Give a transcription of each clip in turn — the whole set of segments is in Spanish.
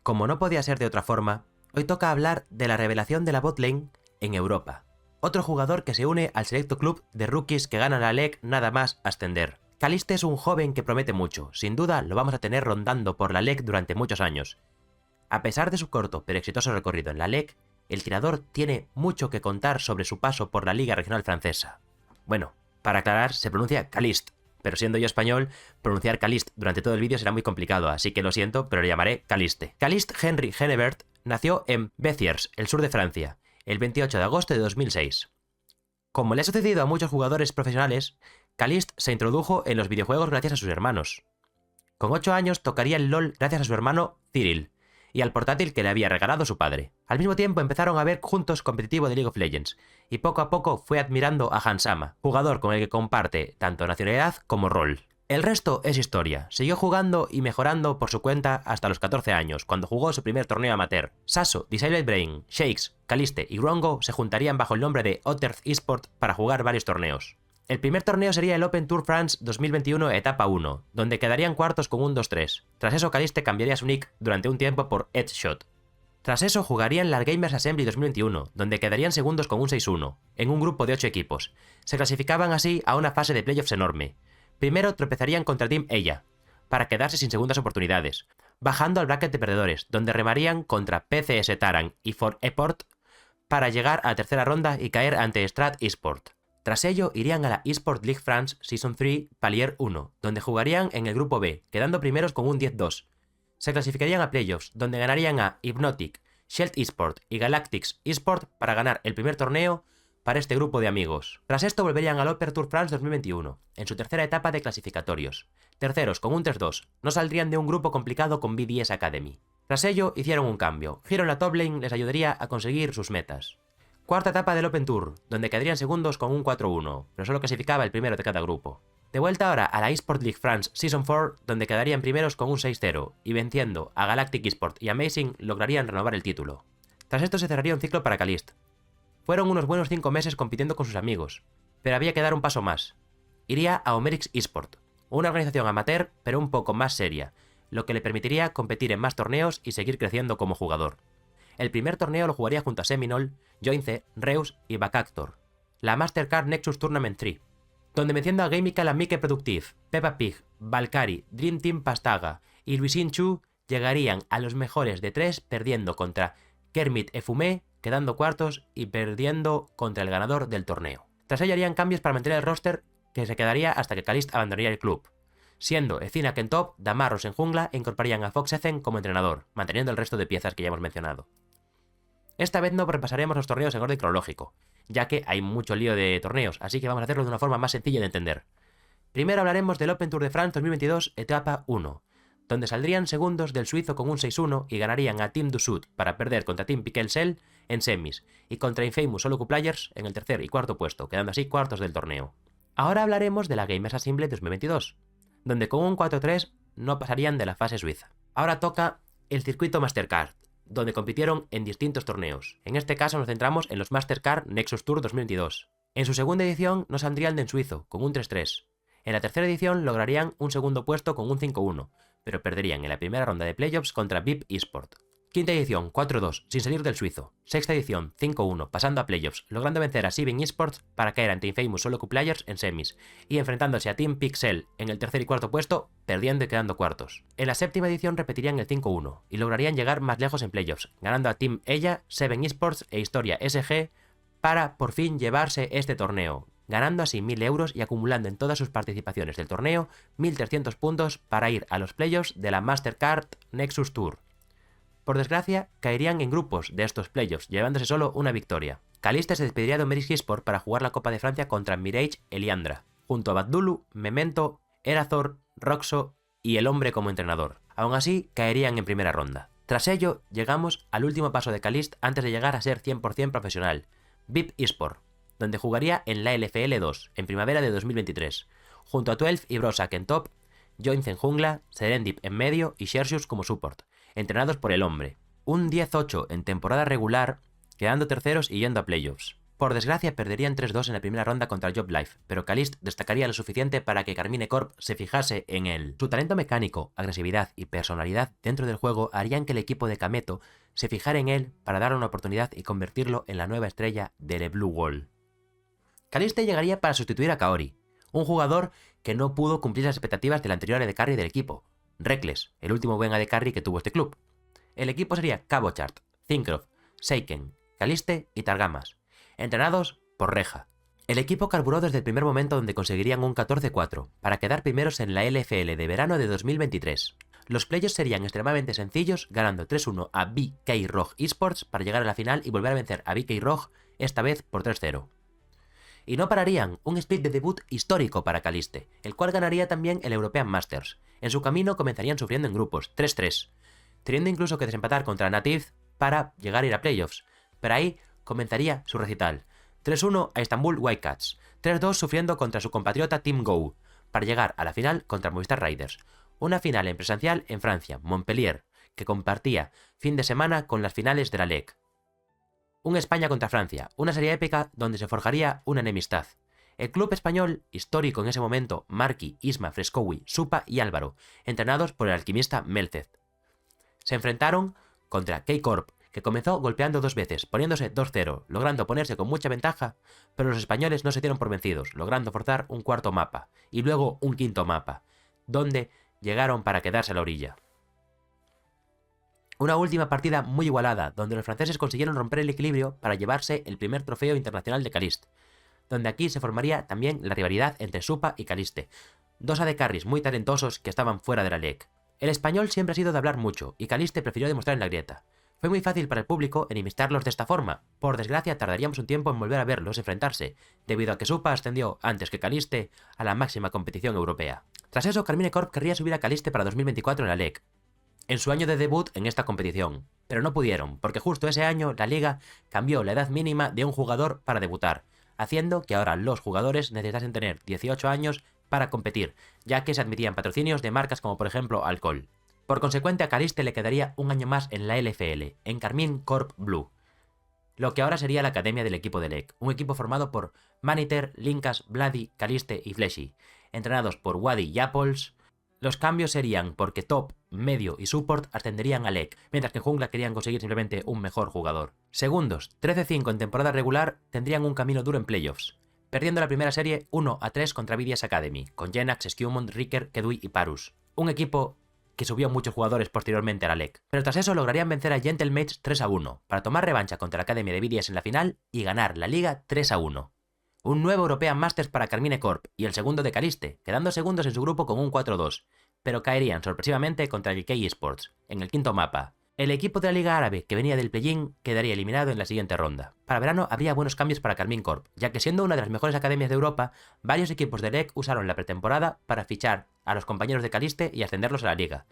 Como no podía ser de otra forma, hoy toca hablar de la revelación de la botlane en Europa. Otro jugador que se une al selecto club de rookies que ganan la LEC nada más ascender. Kaliste es un joven que promete mucho, sin duda lo vamos a tener rondando por la LEC durante muchos años. A pesar de su corto pero exitoso recorrido en la LEC, el tirador tiene mucho que contar sobre su paso por la Liga Regional Francesa. Bueno, para aclarar, se pronuncia Kalist, pero siendo yo español, pronunciar Kalist durante todo el vídeo será muy complicado, así que lo siento, pero le llamaré Kaliste. Kalist Henry Genebert nació en Béziers, el sur de Francia, el 28 de agosto de 2006. Como le ha sucedido a muchos jugadores profesionales, Kalist se introdujo en los videojuegos gracias a sus hermanos. Con 8 años tocaría el LoL gracias a su hermano Cyril y al portátil que le había regalado su padre. Al mismo tiempo empezaron a ver juntos competitivo de League of Legends, y poco a poco fue admirando a Hansama, jugador con el que comparte tanto nacionalidad como rol. El resto es historia. Siguió jugando y mejorando por su cuenta hasta los 14 años, cuando jugó su primer torneo amateur. Sasso, Disabled Brain, Shakes, Kaliste y Grongo se juntarían bajo el nombre de Otterth Esport para jugar varios torneos. El primer torneo sería el Open Tour France 2021 etapa 1, donde quedarían cuartos con un 2-3. Tras eso Kaliste cambiaría su nick durante un tiempo por Edshot. Tras eso jugarían la Gamers Assembly 2021, donde quedarían segundos con un 6-1, en un grupo de 8 equipos. Se clasificaban así a una fase de playoffs enorme. Primero tropezarían contra Team Ella, para quedarse sin segundas oportunidades, bajando al bracket de perdedores, donde remarían contra PCS Taran y For Eport para llegar a la tercera ronda y caer ante Strat Esport. Tras ello, irían a la Esport League France Season 3 Palier 1, donde jugarían en el grupo B, quedando primeros con un 10-2. Se clasificarían a playoffs, donde ganarían a Hypnotic, Sheld Esport y Galactics Esport para ganar el primer torneo para este grupo de amigos. Tras esto volverían al Open Tour France 2021, en su tercera etapa de clasificatorios. Terceros con un 3-2, no saldrían de un grupo complicado con BDS Academy. Tras ello, hicieron un cambio. Giro en la top lane les ayudaría a conseguir sus metas. Cuarta etapa del Open Tour, donde quedarían segundos con un 4-1, pero solo clasificaba el primero de cada grupo. De vuelta ahora a la Esport League France Season 4, donde quedarían primeros con un 6-0, y venciendo a Galactic Esport y Amazing lograrían renovar el título. Tras esto se cerraría un ciclo para Kalist. Fueron unos buenos 5 meses compitiendo con sus amigos, pero había que dar un paso más. Iría a Omerix Esport, una organización amateur pero un poco más seria, lo que le permitiría competir en más torneos y seguir creciendo como jugador. El primer torneo lo jugaría junto a Seminole, Joince, Reus y Bacactor, la Mastercard Nexus Tournament 3, donde venciendo a Gamical Amique Productive, Peppa Pig, Valkyrie, Dream Team Pastaga y Luisin Chu llegarían a los mejores de 3 perdiendo contra Kermit Efumé, quedando cuartos y perdiendo contra el ganador del torneo. Tras ello harían cambios para mantener el roster que se quedaría hasta que Kalist abandonaría el club, siendo Ecinac en top, Damarros en jungla e incorporarían a Fox Ezen como entrenador, manteniendo el resto de piezas que ya hemos mencionado. Esta vez no repasaremos los torneos en orden cronológico, ya que hay mucho lío de torneos, así que vamos a hacerlo de una forma más sencilla de entender. Primero hablaremos del Open Tour de France 2022 etapa 1, donde saldrían segundos del suizo con un 6-1 y ganarían a Team Dusut para perder contra Team Pickel en semis y contra Infamous Solo Q Players en el tercer y cuarto puesto, quedando así cuartos del torneo. Ahora hablaremos de la Gamers Assembly 2022, donde con un 4-3 no pasarían de la fase suiza. Ahora toca el circuito Mastercard, donde compitieron en distintos torneos. En este caso nos centramos en los Mastercard Nexus Tour 2022. En su segunda edición no saldrían en suizo, con un 3-3. En la tercera edición lograrían un segundo puesto con un 5-1, pero perderían en la primera ronda de playoffs contra VIP Esport. Quinta edición 4-2, sin salir del suizo. Sexta edición 5-1, pasando a playoffs, logrando vencer a Siving Esports para caer ante Infamous Solo Q Players en semis, y enfrentándose a Team Pixel en el tercer y cuarto puesto, perdiendo y quedando cuartos. En la séptima edición repetirían el 5-1, y lograrían llegar más lejos en playoffs, ganando a Team Ella, Seven Esports e Historia SG para por fin llevarse este torneo, ganando así 1000 euros y acumulando en todas sus participaciones del torneo 1300 puntos para ir a los playoffs de la Mastercard Nexus Tour. Por desgracia, caerían en grupos de estos playoffs, llevándose solo una victoria. Kaliste se despediría de Omerix Esport para jugar la Copa de Francia contra Mirage Eliandra, junto a Baddulu, Memento, Erathor, Roxo y el hombre como entrenador. Aún así, caerían en primera ronda. Tras ello, llegamos al último paso de Kalist antes de llegar a ser 100% profesional, VIP Esport, donde jugaría en la LFL 2, en primavera de 2023, junto a 12 y Brosak en top, Joince en jungla, Serendip en medio y Shersius como support, entrenados por el hombre. Un 10-8 en temporada regular, quedando terceros y yendo a playoffs. Por desgracia perderían 3-2 en la primera ronda contra Job Life, pero Calist destacaría lo suficiente para que Carmine Corp se fijase en él. Su talento mecánico, agresividad y personalidad dentro del juego harían que el equipo de Kameto se fijara en él para darle una oportunidad y convertirlo en la nueva estrella de The Blue Wall. Caliste llegaría para sustituir a Kaori, un jugador que no pudo cumplir las expectativas del anterior AD Carry del equipo, Reckless, el último buen AD Carry que tuvo este club. El equipo sería Cabochart, Zincroft, Seiken, Caliste y Targamas, entrenados por Reja. El equipo carburó desde el primer momento donde conseguirían un 14-4, para quedar primeros en la LFL de verano de 2023. Los playoffs serían extremadamente sencillos, ganando 3-1 a BK Rog Esports para llegar a la final y volver a vencer a BK Rog, esta vez por 3-0. Y no pararían, un split de debut histórico para Caliste, el cual ganaría también el European Masters. En su camino comenzarían sufriendo en grupos, 3-3, teniendo incluso que desempatar contra Nativ para llegar a ir a playoffs, pero ahí comenzaría su recital. 3-1 a Istanbul Whitecats, 3-2 sufriendo contra su compatriota Team Go, para llegar a la final contra Movistar Riders. Una final en presencial en Francia, Montpellier, que compartía fin de semana con las finales de la LEC. Un España contra Francia, una serie épica donde se forjaría una enemistad. El club español, histórico en ese momento, Marky, Isma, Frescowi, Supa y Álvaro, entrenados por el alquimista Melced. Se enfrentaron contra K-Corp, que comenzó golpeando 2 veces, poniéndose 2-0, logrando ponerse con mucha ventaja, pero los españoles no se dieron por vencidos, logrando forzar un cuarto mapa, y luego un quinto mapa, donde llegaron para quedarse a la orilla. Una última partida muy igualada, donde los franceses consiguieron romper el equilibrio para llevarse el primer trofeo internacional de Caliste, donde aquí se formaría también la rivalidad entre Supa y Caliste, dos AD Carries muy talentosos que estaban fuera de la LEC. El español siempre ha sido de hablar mucho, y Caliste prefirió demostrar en la grieta. Fue muy fácil para el público enemistarlos de esta forma. Por desgracia tardaríamos un tiempo en volver a verlos enfrentarse, debido a que Supa ascendió antes que Caliste a la máxima competición europea. Tras eso, Carmine Corp querría subir a Caliste para 2024 en la LEC, en su año de debut en esta competición, pero no pudieron, porque justo ese año la liga cambió la edad mínima de un jugador para debutar, haciendo que ahora los jugadores necesitasen tener 18 años para competir, ya que se admitían patrocinios de marcas como por ejemplo alcohol. Por consecuente, a Caliste le quedaría un año más en la LFL, en Carmine Corp Blue, lo que ahora sería la academia del equipo de LEC, un equipo formado por Maniter, Linkas, Vladi, Caliste y Fleshy, entrenados por Wadi y Apples. Los cambios serían porque top, medio y support ascenderían a LEC, mientras que jungla querían conseguir simplemente un mejor jugador. Segundos, 13-5 en temporada regular, tendrían un camino duro en playoffs, perdiendo la primera serie 1-3 contra BDS Academy, con Jenax, Skewmond, Ricker, Kedui y Parus, un equipo que subió muchos jugadores posteriormente a la LEC. Pero tras eso lograrían vencer a Gentlemates 3-1, para tomar revancha contra la academia de BDS en la final y ganar la liga 3-1. Un nuevo European Masters para Carmine Corp y el segundo de Caliste, quedando segundos en su grupo con un 4-2, pero caerían sorpresivamente contra GK Esports, en el quinto mapa. El equipo de la Liga Árabe, que venía del play-in, quedaría eliminado en la siguiente ronda. Para verano habría buenos cambios para Carmine Corp, ya que siendo una de las mejores academias de Europa, varios equipos de LEC usaron la pretemporada para fichar a los compañeros de Caliste y ascenderlos a la liga.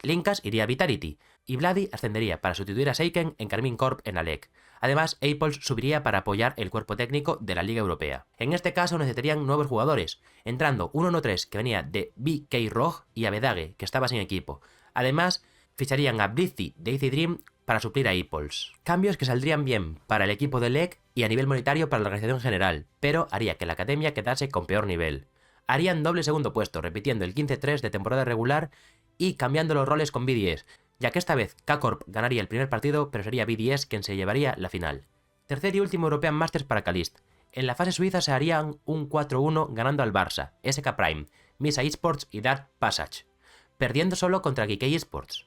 Linkas iría a Vitality, y Vladi ascendería para sustituir a Seiken en Carmine Corp en la LEC. Además, Apples subiría para apoyar el cuerpo técnico de la Liga Europea. En este caso necesitarían nuevos jugadores, entrando 1-1-3 que venía de BK Rog y Abedage, que estaba sin equipo. Además, ficharían a Blitzy de Easy Dream para suplir a Apples. Cambios que saldrían bien para el equipo de LEC y a nivel monetario para la organización general, pero haría que la academia quedase con peor nivel. Harían doble segundo puesto, repitiendo el 15-3 de temporada regular y cambiando los roles con BDS, ya que esta vez K-Corp ganaría el primer partido, pero sería BDS quien se llevaría la final. Tercer y último European Masters para Caliste. En la fase suiza se harían un 4-1 ganando al Barça, SK Prime, Misa Esports y Dark Passage, perdiendo solo contra GK Esports.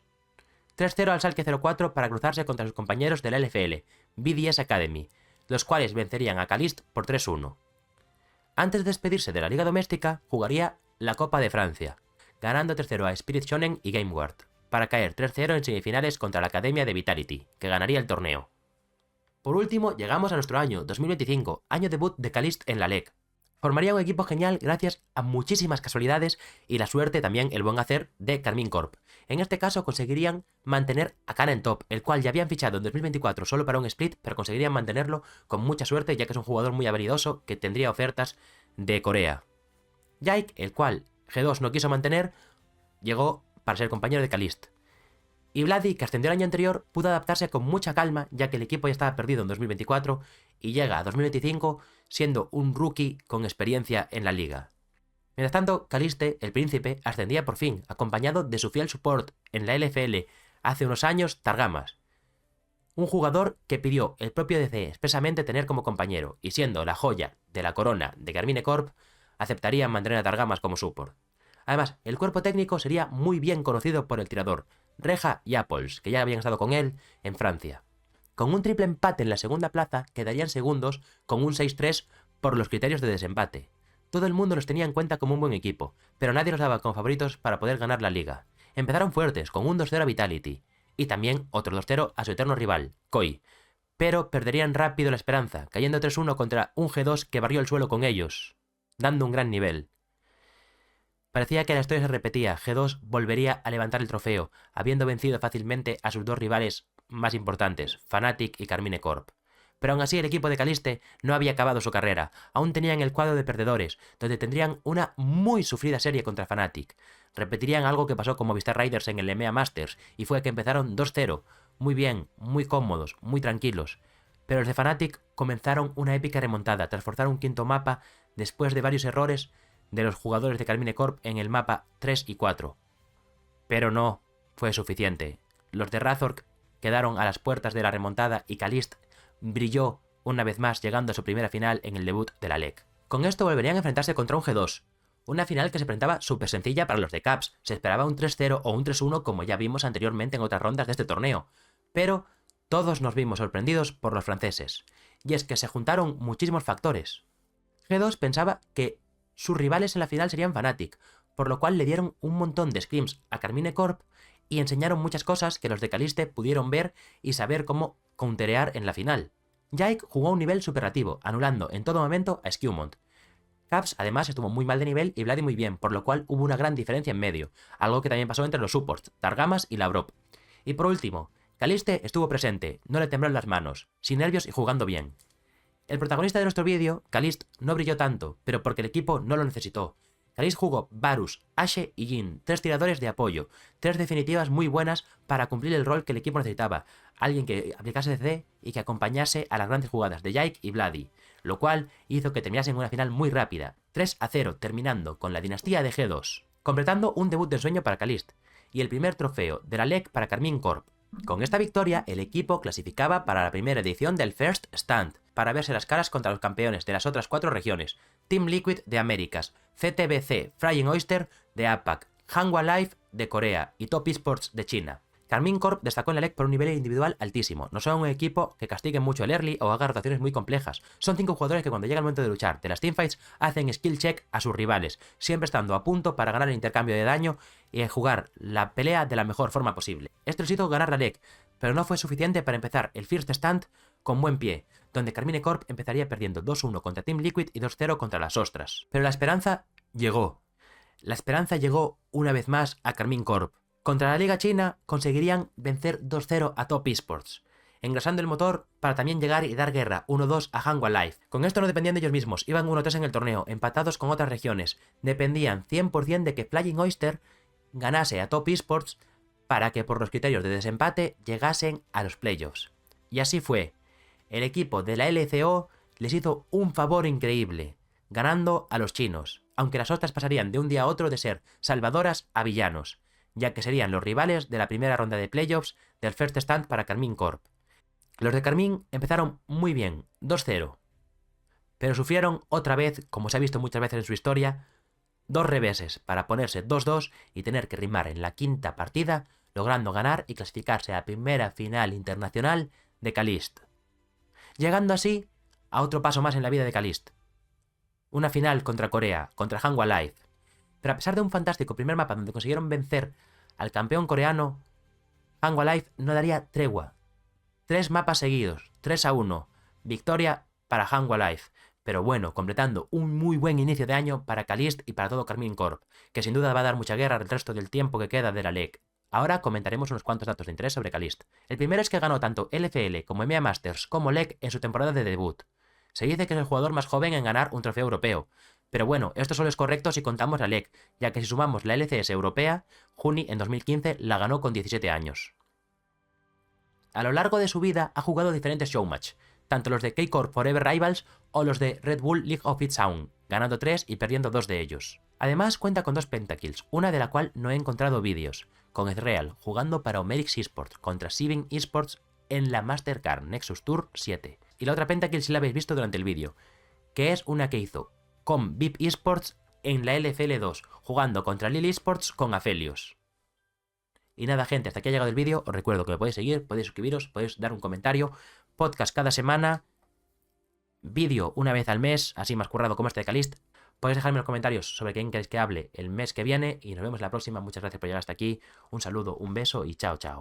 3-0 al Schalke 04 para cruzarse contra sus compañeros de la LFL, BDS Academy, los cuales vencerían a Caliste por 3-1. Antes de despedirse de la liga doméstica, jugaría la Copa de Francia, ganando 3-0 a Spirit Shonen y GameWard, para caer 3-0 en semifinales contra la academia de Vitality, que ganaría el torneo. Por último, llegamos a nuestro año, 2025, año debut de Caliste en la LEC. Formaría un equipo genial gracias a muchísimas casualidades y la suerte también el buen hacer de Carmine Corp. En este caso conseguirían mantener a Kana en top, el cual ya habían fichado en 2024 solo para un split, pero conseguirían mantenerlo con mucha suerte ya que es un jugador muy habilidoso que tendría ofertas de Corea. Jake, el cual G2 no quiso mantener, llegó para ser compañero de Caliste. Y Vladi, que ascendió el año anterior, pudo adaptarse con mucha calma, ya que el equipo ya estaba perdido en 2024 y llega a 2025 siendo un rookie con experiencia en la liga. Mientras tanto, Caliste, el príncipe, ascendía por fin, acompañado de su fiel support en la LFL hace unos años, Targamas. Un jugador que pidió el propio DC expresamente tener como compañero, y siendo la joya de la corona de Karmine Corp, aceptaría mantener a Targamas como support. Además, el cuerpo técnico sería muy bien conocido por el tirador, Reja y Apples, que ya habían estado con él en Francia. Con un triple empate en la segunda plaza, quedarían segundos con un 6-3 por los criterios de desempate. Todo el mundo los tenía en cuenta como un buen equipo, pero nadie los daba como favoritos para poder ganar la liga. Empezaron fuertes, con un 2-0 a Vitality, y también otro 2-0 a su eterno rival, Koi. Pero perderían rápido la esperanza, cayendo 3-1 contra un G2 que barrió el suelo con ellos, dando un gran nivel. Parecía que la historia se repetía, G2 volvería a levantar el trofeo, habiendo vencido fácilmente a sus dos rivales más importantes, Fnatic y Karmine Corp. Pero aún así el equipo de Caliste no había acabado su carrera, aún tenían el cuadro de perdedores, donde tendrían una muy sufrida serie contra Fnatic. Repetirían algo que pasó con Movistar Riders en el EMEA Masters, y fue que empezaron 2-0, muy bien, muy cómodos, muy tranquilos. Pero los de Fnatic comenzaron una épica remontada, tras forzar un quinto mapa después de varios errores de los jugadores de Karmine Corp en el mapa 3 y 4. Pero no fue suficiente. Los de Razork quedaron a las puertas de la remontada y Caliste brilló una vez más llegando a su primera final en el debut de la LEC. Con esto volverían a enfrentarse contra un G2, una final que se presentaba súper sencilla para los de Caps, se esperaba un 3-0 o un 3-1 como ya vimos anteriormente en otras rondas de este torneo, pero todos nos vimos sorprendidos por los franceses, y es que se juntaron muchísimos factores. G2 pensaba que sus rivales en la final serían Fnatic, por lo cual le dieron un montón de scrims a Karmine Corp y enseñaron muchas cosas que los de Caliste pudieron ver y saber cómo counterear en la final. Jake jugó a un nivel superlativo, anulando en todo momento a Skewmont. Caps además estuvo muy mal de nivel y Vladi muy bien, por lo cual hubo una gran diferencia en medio, algo que también pasó entre los supports, Targamas y Lavrov. Y por último, Caliste estuvo presente, no le temblaron las manos, sin nervios y jugando bien. El protagonista de nuestro vídeo, Caliste, no brilló tanto, pero porque el equipo no lo necesitó. Caliste jugó Varus, Ashe y Jhin, 3 tiradores de apoyo, 3 definitivas muy buenas para cumplir el rol que el equipo necesitaba, alguien que aplicase DC y que acompañase a las grandes jugadas de Jake y Vladi, lo cual hizo que terminasen una final muy rápida, 3-0, terminando con la dinastía de G2, completando un debut de ensueño para Caliste, y el primer trofeo de la LEC para Karmine Corp. Con esta victoria, el equipo clasificaba para la primera edición del First Stand, para verse las caras contra los campeones de las otras 4 regiones, Team Liquid de Américas, CTBC Flying Oyster de APAC, Hanwha Life de Corea y Top Esports de China. Karmine Corp destacó en la LEC por un nivel individual altísimo, no son un equipo que castigue mucho el early o haga rotaciones muy complejas, son 5 jugadores que cuando llega el momento de luchar de las teamfights hacen skill check a sus rivales, siempre estando a punto para ganar el intercambio de daño y jugar la pelea de la mejor forma posible. Esto les hizo ganar la LEC, pero no fue suficiente para empezar el First Stand con buen pie, donde Karmine Corp empezaría perdiendo 2-1 contra Team Liquid y 2-0 contra las Ostras. Pero la esperanza llegó. La esperanza llegó una vez más a Karmine Corp. Contra la Liga China conseguirían vencer 2-0 a Top Esports, engrasando el motor para también llegar y dar guerra 1-2 a Hanwha Life. Con esto no dependían de ellos mismos, iban 1-3 en el torneo, empatados con otras regiones. Dependían 100% de que Flying Oyster ganase a Top Esports para que por los criterios de desempate llegasen a los playoffs. Y así fue. El equipo de la LCO les hizo un favor increíble, ganando a los chinos, aunque las otras pasarían de un día a otro de ser salvadoras a villanos, ya que serían los rivales de la primera ronda de playoffs del First Stand para Karmine Corp. Los de Karmine empezaron muy bien, 2-0, pero sufrieron otra vez, como se ha visto muchas veces en su historia, 2 reveses para ponerse 2-2 y tener que rimar en la quinta partida, logrando ganar y clasificarse a la primera final internacional de Caliste, llegando así a otro paso más en la vida de Caliste. Una final contra Corea, contra Hanwha Life. Pero a pesar de un fantástico primer mapa donde consiguieron vencer al campeón coreano, Hanwha Life no daría tregua. 3 mapas seguidos, 3-1, victoria para Hanwha Life. Pero bueno, completando un muy buen inicio de año para Caliste y para todo Karmine Corp, que sin duda va a dar mucha guerra el resto del tiempo que queda de la LEC. Ahora comentaremos unos cuantos datos de interés sobre Caliste. El primero es que ganó tanto LFL como EMEA Masters como LEC en su temporada de debut. Se dice que es el jugador más joven en ganar un trofeo europeo. Pero bueno, esto solo es correcto si contamos la LEC, ya que si sumamos la LCS europea, Juni en 2015 la ganó con 17 años. A lo largo de su vida ha jugado diferentes showmatch, tanto los de K-Corp Forever Rivals o los de Red Bull League of Its Own, ganando 3 y perdiendo 2 de ellos. Además cuenta con 2 pentakills, una de la cual no he encontrado vídeos, con Ezreal jugando para Omerix Esports contra Siving Esports en la Mastercard Nexus Tour 7. Y la otra pentakill si la habéis visto durante el vídeo, que es una que hizo con VIP Esports en la LCL 2, jugando contra Lille Esports con Aphelios. Y nada, gente, hasta aquí ha llegado el vídeo. Os recuerdo que me podéis seguir, podéis suscribiros, podéis dar un comentario, podcast cada semana, vídeo una vez al mes, así más currado como este de Calist. Podéis dejarme en los comentarios sobre quién queréis que hable el mes que viene y nos vemos la próxima. Muchas gracias por llegar hasta aquí. Un saludo, un beso y chao, chao.